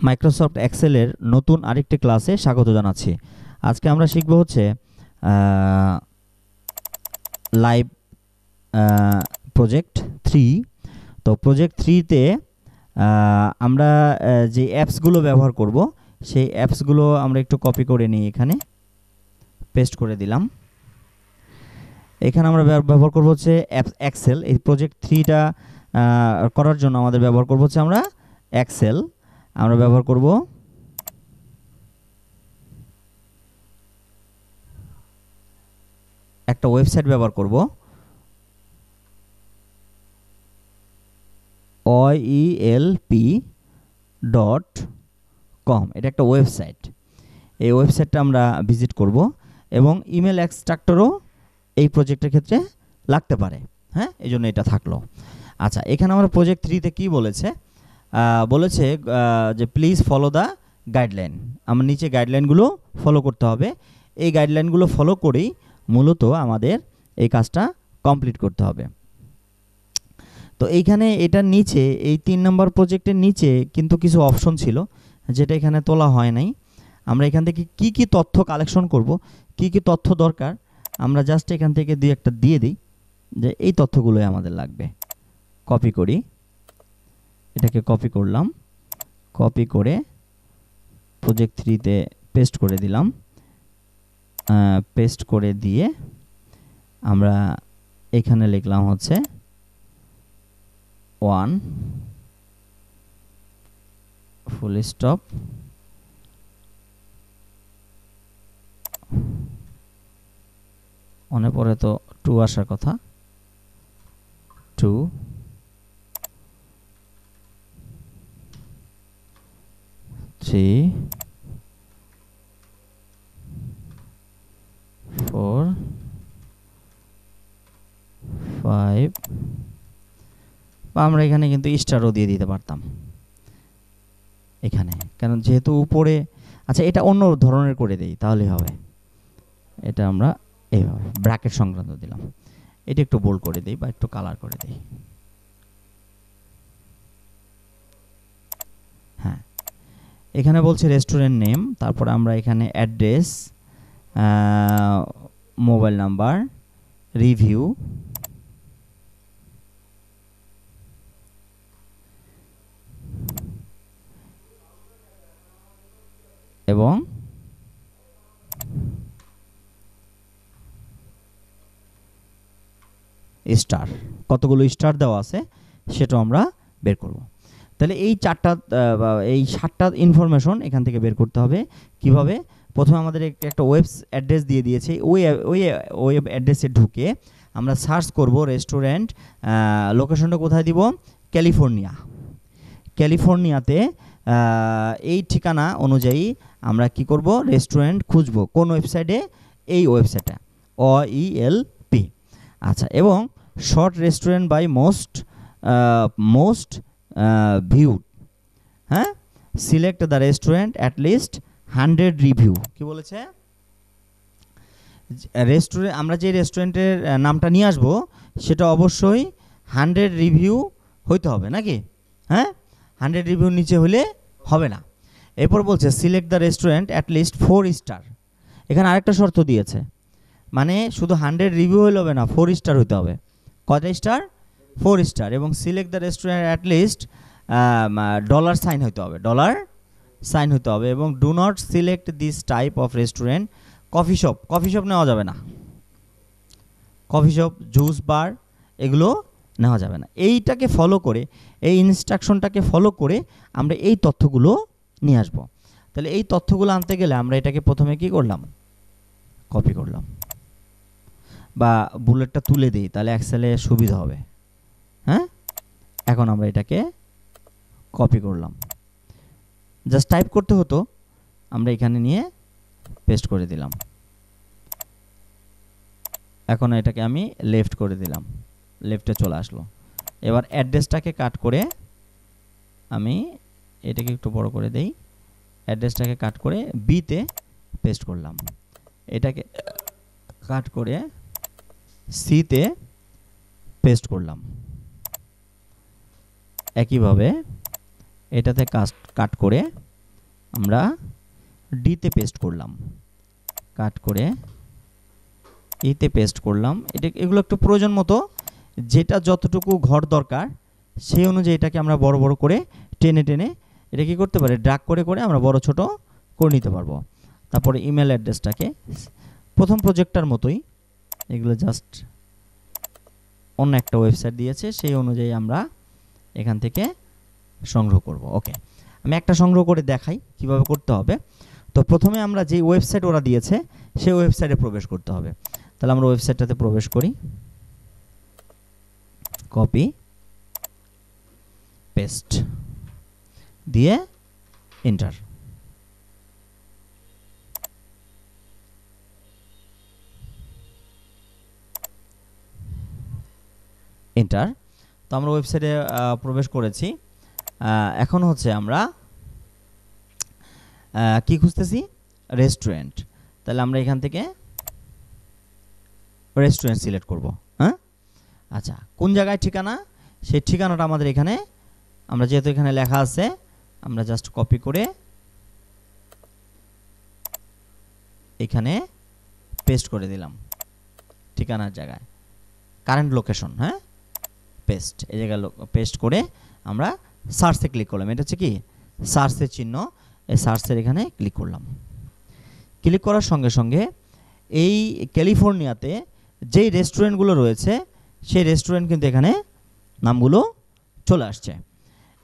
Microsoft এক্সেলের নতুন আরেকটি ক্লাসে স্বাগত জানাচ্ছি। আজকে আমরা শিখব হচ্ছে লাইভ প্রজেক্ট 3। তো প্রজেক্ট 3-তে আমরা যে অ্যাপসগুলো ব্যবহার করব সেই অ্যাপসগুলো আমরা একটু কপি করে নিই, এখানে পেস্ট করে দিলাম। এখানে আমরা ব্যবহার করব হচ্ছে এক্সেল। এই প্রজেক্ট 3টা করার জন্য আমাদের ব্যবহার করব হচ্ছে আমরা এক্সেল। আমরা ব্যবহার করব একটা ওয়েবসাইট ব্যবহার করব, oelp.com। এটা একটা ওয়েবসাইট। এই ওয়েবসাইটটা আমরা ভিজিট করব এবং ইমেল এক্সট্রাক্টরও এই প্রজেক্টের ক্ষেত্রে লাগতে পারে। হ্যাঁ, এই জন্য এটা থাকলো। আচ্ছা, এখানে আমরা প্রজেক্ট 3-তে কি বলেছে যে প্লিজ ফলো দ্য গাইডলাইন। আমার নিচে গাইডলাইনগুলো ফলো করতে হবে। এই গাইডলাইনগুলো ফলো করেই মূলত আমাদের এই কাজটা কমপ্লিট করতে হবে। তো এইখানে এটার নিচে এই 3 নম্বর প্রজেক্টের নিচে কিন্তু কিছু অপশন ছিল যেটা এখানে তোলা হয় নাই। আমরা এখান থেকে কি কি তথ্য কালেকশন করব, কি কি তথ্য দরকার, আমরা জাস্ট এখান থেকে দুই একটা দিয়ে দিই যে এই তথ্যগুলোই আমাদের লাগবে। কপি করি, এটাকে কপি করলাম, কপি করে প্রজেক্ট 3-তে পেস্ট করে দিলাম। পেস্ট করে দিয়ে আমরা এখানে লিখলাম হচ্ছে 1 ফুল স্টপ, মনে পড়ে তো 2 আসার কথা, 2 3 4 5। বা আমরা এখানে কিন্তু স্টারও দিয়ে দিতে পারতাম এখানে, কারণ যেহেতু উপরে। আচ্ছা, এটা অন্য ধরনের করে দেই তাহলেই হবে। এটা আমরা এইভাবে ব্র্যাকেট সংক্রান্ত দিলাম। এটা একটু বোল্ড করে দেই বা একটু কালার করে দেই। হ্যাঁ, এখানে বলছে রেস্টুরেন্ট নেম, তারপর আমরা এখানে অ্যাড্রেস, মোবাইল নাম্বার, রিভিউ, এবং স্টার, কতগুলো স্টার দেওয়া আছে সেটাও আমরা বের করব। তাহলে এই 7টা ইনফরমেশন এখান থেকে বের করতে হবে। কিভাবে? প্রথমে আমাদের একটা ওয়েব অ্যাড্রেস দিয়ে দিয়েছে। ওই ওয়েব অ্যাড্রেসে ঢুকে আমরা সার্চ করব রেস্টুরেন্ট। লোকেশনটা কোথায় দিব? ক্যালিফোর্নিয়া। ক্যালিফোর্নিয়াতে এই ঠিকানা অনুযায়ী আমরা কি করব? রেস্টুরেন্ট খুঁজব। কোন ওয়েবসাইটে? এই ওয়েবসাইটটা OELP। আচ্ছা, এবং short restaurant by most viewed. হ্যাঁ, select the restaurant at least 100 review. কি বলেছে? রেস্টুরেন্ট, আমরা যে রেস্টুরেন্টের নামটা নিয়ে আসবো সেটা অবশ্যই 100 রিভিউ হইতে হবে নাকি? হ্যাঁ, 100 রিভিউর নিচে হলে হবে না। এরপর বলছে select the restaurant at list 4 star. এখানে আরেকটা শর্ত দিয়েছে, মানে শুধু 100 রিভিউ হলে হবে না, 4 স্টার হইতে হবে। কয়টা স্টার? 4 স্টার। এবং select the restaurant at least dollar sign হইতে হবে, ডলার সাইন হইতে হবে। এবং do not select this type of restaurant. Coffee shop নেওয়া যাবে না। কফি শপ, জুস বার, এগুলো নেওয়া যাবে না। এইটাকে ফলো করে, এই ইনস্ট্রাকশনটাকে ফলো করে আমরা এই তথ্যগুলো নিয়ে আসবো। তাহলে এই তথ্যগুলো আনতে গেলে আমরা এটাকে প্রথমে কি করলাম? কপি করলাম, বা বুলেটটা তুলে দিই, তাহলে এক্সেলে সুবিধা হবে। হ্যাঁ, এখন আমরা এটাকে কপি করলাম। জাস্ট টাইপ করতে হতো, আমরা এখানে নিয়ে পেস্ট করে দিলাম। এখন এটাকে আমি লেফট করে দিলাম, লেফটে চলে আসলো। এবার অ্যাড্রেসটাকে কাট করে আমি এটাকে একটু বড় করে দেই। অ্যাড্রেসটাকে কাট করে বিতে পেস্ট করলাম। এটাকে কাট করে সিতে পেস্ট করলাম। একইভাবে এটাতে কাট করে আমরা ডিতে পেস্ট করলাম, কাট করে ইতে পেস্ট করলাম। এগুলো একটু প্রয়োজন মতো, যেটা যতটুকু ঘর দরকার সেই অনুযায়ী এটাকে আমরা বড় বড় করে টেনে টেনে এটা কি করতে পারি, ড্র্যাগ করে করে আমরা বড় ছোট করে নিতে পারবো। তারপরে ইমেল অ্যাড্রেসটাকে প্রথম প্রজেক্টটার মতোই, এগুলো জাস্ট অন্য একটা ওয়েবসাইট দিয়েছে সেই অনুযায়ী আমরা এখান থেকে সংগ্রহ করব। ওকে, আমি একটা সংগ্রহ করে দেখাই কিভাবে করতে হবে। তো প্রথমে আমরা যে ওয়েবসাইট ওরা দিয়েছে সেই ওয়েবসাইটে প্রবেশ করতে হবে। তাহলে আমরা ওয়েবসাইটটাতে প্রবেশ করি, কপি পেস্ট দিয়ে এন্টার। এন্টার। তো আমরা ওয়েবসাইটে প্রবেশ করেছি। এখন হচ্ছে আমরা কি খুঁজতেছি, রেস্টুরেন্ট। তাহলে আমরা এখান থেকে রেস্টুরেন্ট সিলেক্ট করব। হ্যাঁ, আচ্ছা, কোন জায়গায় ঠিকানা, সেই ঠিকানাটা আমাদের এখানে, আমরা যেহেতু এখানে লেখা আছে আমরা জাস্ট কপি করে এখানে পেস্ট করে দিলাম ঠিকানার জায়গায়, কারেন্ট লোকেশন। হ্যাঁ, পেস্ট, এই জায়গায় পেস্ট করে আমরা সার্চে ক্লিক করলাম। এটা হচ্ছে কি সার্চের চিহ্ন, এই সার্চের এখানে ক্লিক করলাম। ক্লিক করার সঙ্গে সঙ্গে এই ক্যালিফোর্নিয়াতে যেই রেস্টুরেন্টগুলো রয়েছে সেই রেস্টুরেন্ট কিন্তু এখানে নামগুলো চলে আসছে।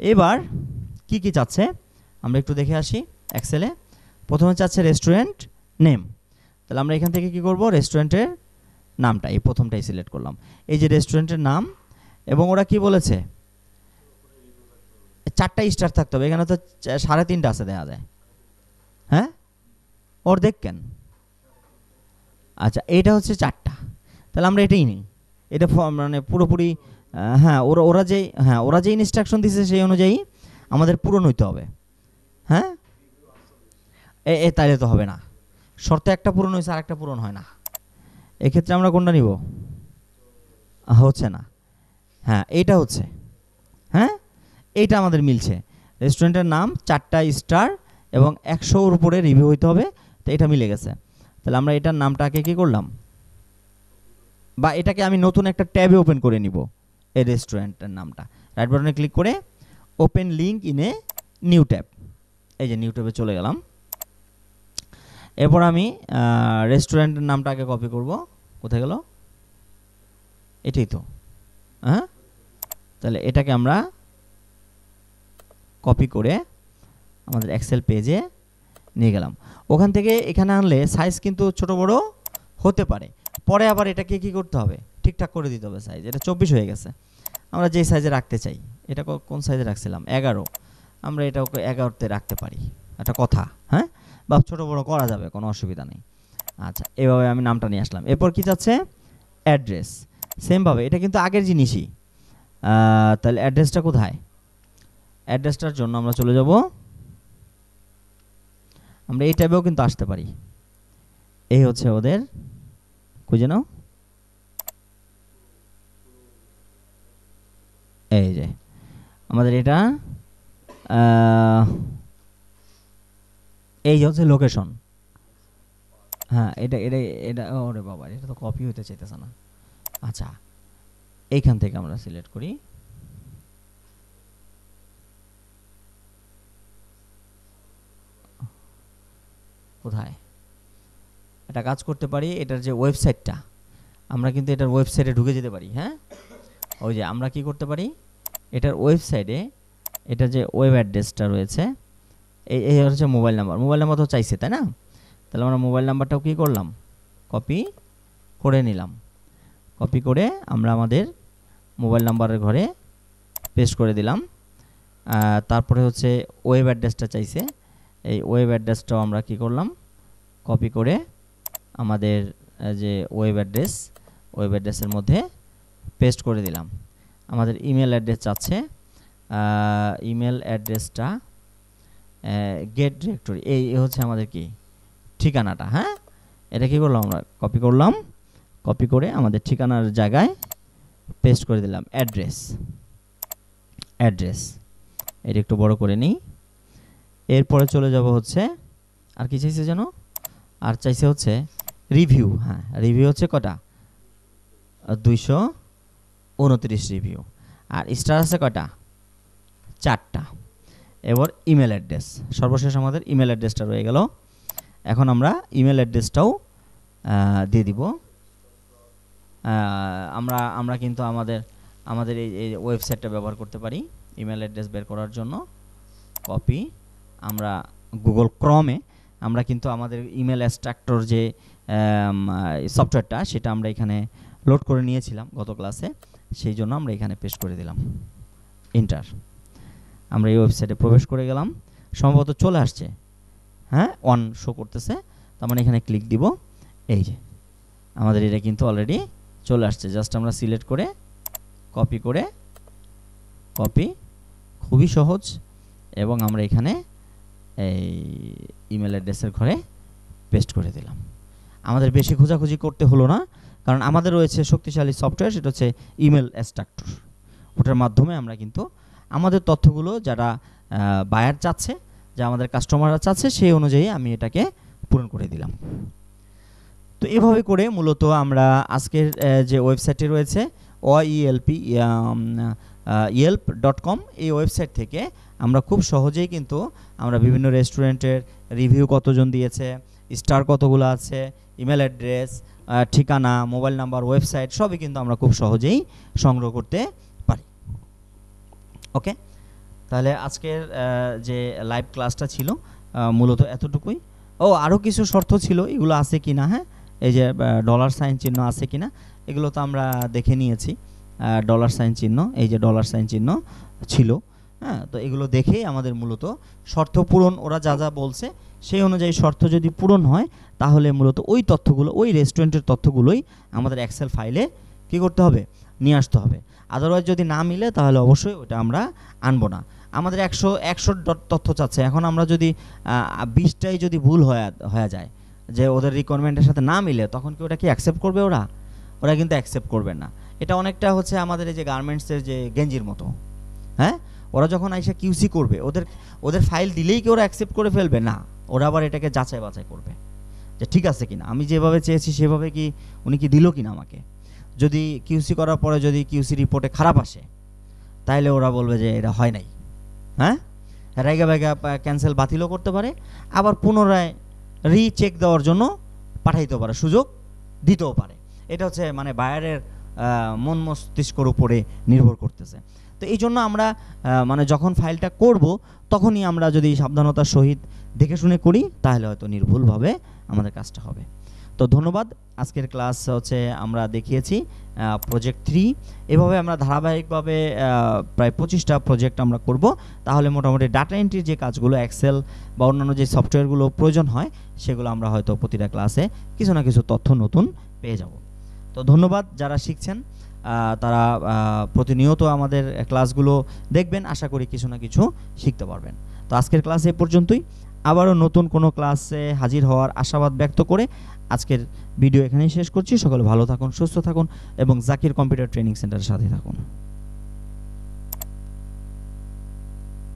এবার কি কি চাচ্ছে আমরা একটু দেখে আসি এক্সেলে। প্রথমে চাচ্ছে রেস্টুরেন্ট নেম। তাহলে আমরা এখান থেকে কি করব, রেস্টুরেন্টের নামটা এই প্রথমটাই সিলেক্ট করলাম। এই যে রেস্টুরেন্টের নাম, এবং ওরা কি বলেছে 4টা স্টার থাকতে হবে। এখানে তো 3.5 আছে দেখা যায়। হ্যাঁ, অর্ধেক কেন? আচ্ছা, এটা হচ্ছে 4টা, তাহলে আমরা এটাই নিই। এটা মানে পুরোপুরি হ্যাঁ, ওরা যে ইনস্ট্রাকশন দিচ্ছে সেই অনুযায়ী আমাদের পূরণ হইতে হবে। হ্যাঁ, তাইলে তো হবে না, শর্তে একটা পূরণ হয়েছে আর একটা পূরণ হয় না। এক্ষেত্রে আমরা কোনটা নিব? হচ্ছে না। হ্যাঁ, এইটা হচ্ছে। হ্যাঁ, এইটা আমাদের মিলছে। রেস্টুরেন্টের নাম, 4টা স্টার এবং 100-এর উপরে রিভিউ হইতে হবে। তো এটা মিলে গেছে। তাহলে আমরা এটার নামটাকে কি করলাম, বা এটাকে আমি নতুন একটা ট্যাবে ওপেন করে নিব এই রেস্টুরেন্টের নামটা। রাইট বাটনে ক্লিক করে open link in a new tab, এই যে নিউ ট্যাবে চলে গেলাম। এরপর আমি রেস্টুরেন্টের নামটাকে কপি করব। কোথায় গেল? এটাই তো। হ্যাঁ, তাহলে এটাকে আমরা কপি করে আমাদের এক্সেল পেজে নিয়ে গেলাম। ওখান থেকে এখানে আনলে সাইজ কিন্তু ছোট বড় হতে পারে, পরে আবার এটাকে কি করতে হবে, ঠিকঠাক করে দিতে হবে সাইজ। এটা 24 হয়ে গেছে, আমরা যেই সাইজে রাখতে চাই। এটা কোন সাইজে রাখছিলাম? 11, আমরা এটা ওকে 11তে রাখতে পারি, একটা কথা। হ্যাঁ, বা ছোট বড় করা যাবে, কোনো অসুবিধা নেই। আচ্ছা, এভাবে আমি নামটা নিয়ে আসলাম। এরপর কি চাচ্ছে? অ্যাড্রেস। সেমভাবে এটা কিন্তু আগের জিনিসই। তাহলে অ্যাড্রেসটা কোথায়? অ্যাড্রেসটার জন্য আমরা চলে যাব, আমরা এই ট্যাবেও কিন্তু আসতে পারি। এই হচ্ছে ওদের, খুঁজে নাও, এই যে আমাদের এটা, এই হচ্ছে লোকেশন। হ্যাঁ, এটা এটা এটা ওরে বাবা, এটা তো কপি হতে চাইতেছে না। আচ্ছা, এইখান থেকে আমরা সিলেক্ট করি। কোথায়? এটা কাজ করতে পারি, এটার যে ওয়েবসাইটটা, আমরা কিন্তু এটার ওয়েবসাইটে ঢুকে যেতে পারি। হ্যাঁ, ওই যে আমরা কি করতে পারি, এটার ওয়েবসাইটে এটা যে ওয়েব অ্যাড্রেসটা রয়েছে, এই হচ্ছে মোবাইল নাম্বার। মোবাইল নাম্বার তো চাইছে, তাই না? তাহলে আমরা মোবাইল নাম্বারটাও কী করলাম, কপি করে নিলাম। কপি করে আমরা আমাদের মোবাইল নাম্বারের ঘরে পেস্ট করে দিলাম। তারপরে হচ্ছে ওয়েব অ্যাড্রেসটা চাইছে, এই ওয়েব অ্যাড্রেসটাও আমরা কি করলাম, কপি করে আমাদের যে ওয়েব অ্যাড্রেসের মধ্যে পেস্ট করে দিলাম। আমাদের ইমেল অ্যাড্রেস চাচ্ছে, ইমেল অ্যাড্রেসটা গেট ডিরেক্টরি, এই হচ্ছে আমাদের কি ঠিকানাটা। হ্যাঁ, এটা কি করলাম, আমরা কপি করলাম, কপি করে আমাদের ঠিকানার জায়গায় পেস্ট করে দিলাম। অ্যাড্রেস এটা একটু বড় করে নিই। এরপরে চলে যাব হচ্ছে আর কি চাইছে যেন, আর চাইছে হচ্ছে রিভিউ। হ্যাঁ, রিভিউ হচ্ছে কটা, 229 রিভিউ। আর স্টার আছে কয়টা, 4টা। এবার ইমেল অ্যাড্রেস, সর্বশেষ আমাদের ইমেল অ্যাড্রেসটা রয়ে গেল। এখন আমরা ইমেল অ্যাড্রেসটাও দিয়ে দিব। আমরা কিন্তু আমাদের এই ওয়েবসাইটটা ব্যবহার করতে পারি ইমেল অ্যাড্রেস বের করার জন্য। কপি, আমরা গুগল ক্রমে আমরা কিন্তু আমাদের ইমেল এক্সট্রাক্টর যে সফটওয়্যারটা সেটা আমরা এখানে লোড করে নিয়েছিলাম গত ক্লাসে, সেই জন্য আমরা এখানে পেস্ট করে দিলাম এন্টার। আমরা এই ওয়েবসাইটে প্রবেশ করে গেলাম, সম্ভবত চলে আসছে। হ্যাঁ, অন শো করতেছে, তার মানে এখানে ক্লিক দিব। এই যে আমাদের এটা কিন্তু অলরেডি চলে আসছে। জাস্ট আমরা সিলেক্ট করে কপি, খুবই সহজ। এবং আমরা এখানে এই ইমেল অ্যাড্রেসের ঘরে পেস্ট করে দিলাম। আমাদের বেশি খোঁজাখুঁজি করতে হলো না, কারণ আমাদের রয়েছে শক্তিশালী সফটওয়্যার, সেটা হচ্ছে ইমেল এক্সট্রাক্টর। ওটার মাধ্যমে আমরা কিন্তু আমাদের তথ্যগুলো যারা বায়ার চাচ্ছে, যা আমাদের কাস্টমাররা চাচ্ছে, সেই অনুযায়ী আমি এটাকে পূরণ করে দিলাম। তো এভাবে করে মূলত আমরা আজকের যে ওয়েবসাইটটি রয়েছে yelp.com, এই ওয়েবসাইট থেকে আমরা খুব সহজেই কিন্তু আমরা বিভিন্ন রেস্টুরেন্টের রিভিউ কতজন দিয়েছে, স্টার কতগুলো আছে, ইমেল অ্যাড্রেস, ঠিকানা, মোবাইল নাম্বার, ওয়েবসাইট সবই কিন্তু আমরা খুব সহজেই সংগ্রহ করতে পারি। ওকে, তাহলে আজকের যে লাইভ ক্লাসটা ছিল মূলত এতটুকুই। আরও কিছু শর্ত ছিল, এগুলো আছে কি না, হ্যাঁ, এই যে ডলার সাইন চিহ্ন আছে কি না, এগুলো তো আমরা দেখে নিয়েছি। ডলার সাইন চিহ্ন, এই যে ডলার সাইন চিহ্ন ছিল, হ্যাঁ, তো এগুলো দেখেই আমাদের মূলত শর্ত পূরণ, ওরা যা যা বলছে সেই অনুযায়ী শর্ত যদি পূরণ হয়, তাহলে মূলত ওই তথ্যগুলো, ওই রেস্টুরেন্টের তথ্যগুলোই আমাদের এক্সেল ফাইলে কী করতে হবে, নিয়ে আসতে হবে। আদারওয়াইজ যদি না মিলে তাহলে অবশ্যই ওটা আমরা আনবো না। আমাদের 100 তথ্য চাচ্ছে, এখন আমরা যদি 20টাই যদি ভুল হয়ে যায়, যে ওদের রিকোয়ারমেন্টের সাথে না মিলে, তখন কি ওটা কি অ্যাকসেপ্ট করবে? ওরা কিন্তু অ্যাকসেপ্ট করবে না। এটা অনেকটা হচ্ছে আমাদের এই যে গার্মেন্টসের যে গেঞ্জির মতো। হ্যাঁ, ওরা যখন আইসা কিউসি করবে, ওদের ফাইল দিলেই কি ওরা অ্যাকসেপ্ট করে ফেলবে? না, ওরা আবার এটাকে যাচাই বাছাই করবে যে ঠিক আছে কিনা, আমি যেভাবে চেয়েছি সেভাবে কি উনি কি দিল কিনা আমাকে। যদি কিউসি করার পরে যদি কিউসি রিপোর্টে খারাপ আসে, তাহলে ওরা বলবে যে এটা হয় নাই। হ্যাঁ, রাইগা বাইগা ক্যান্সেল, বাতিলও করতে পারে, আবার পুনরায় রিচেক দেওয়ার জন্য পাঠাইতে পারে, সুযোগ দিতেও পারে। এটা হচ্ছে মানে বায়ারের মন মস্তিষ্কর উপরে নির্ভর করতেছে। তো এই জন্য আমরা মানে যখন ফাইলটা করব, তখনই আমরা যদি সাবধানতার সহিত দেখে শুনে করি, তাহলে হয়তো নির্ভুলভাবে আমাদের কাজটা হবে। তো ধন্যবাদ। আজকের ক্লাস হচ্ছে আমরা দেখিয়েছি প্রজেক্ট 3। এভাবে আমরা ধারাবাহিকভাবে প্রায় 25টা প্রজেক্ট আমরা করব। তাহলে মোটামুটি ডাটা এন্ট্রির যে কাজগুলো, এক্সেল বা অন্যান্য যে সফটওয়্যারগুলো প্রয়োজন হয়, সেগুলো আমরা হয়তো প্রতিটা ক্লাসে কিছু না কিছু তথ্য নতুন পেয়ে যাব। তো ধন্যবাদ। যারা শিখছেন তারা প্রতিনিয়ত আমাদের ক্লাসগুলো দেখবেন, আশা করি কিছু না কিছু শিখতে পারবেন। তো আজকের ক্লাস এই পর্যন্তই। আবারও নতুন কোনো ক্লাসে হাজির হওয়ার আশাবাদ ব্যক্ত করে আজকের ভিডিও এখানেই শেষ করছি। সকলে ভালো থাকুন, সুস্থ থাকুন এবং জাকির কম্পিউটার ট্রেনিং সেন্টারের সাথে থাকুন।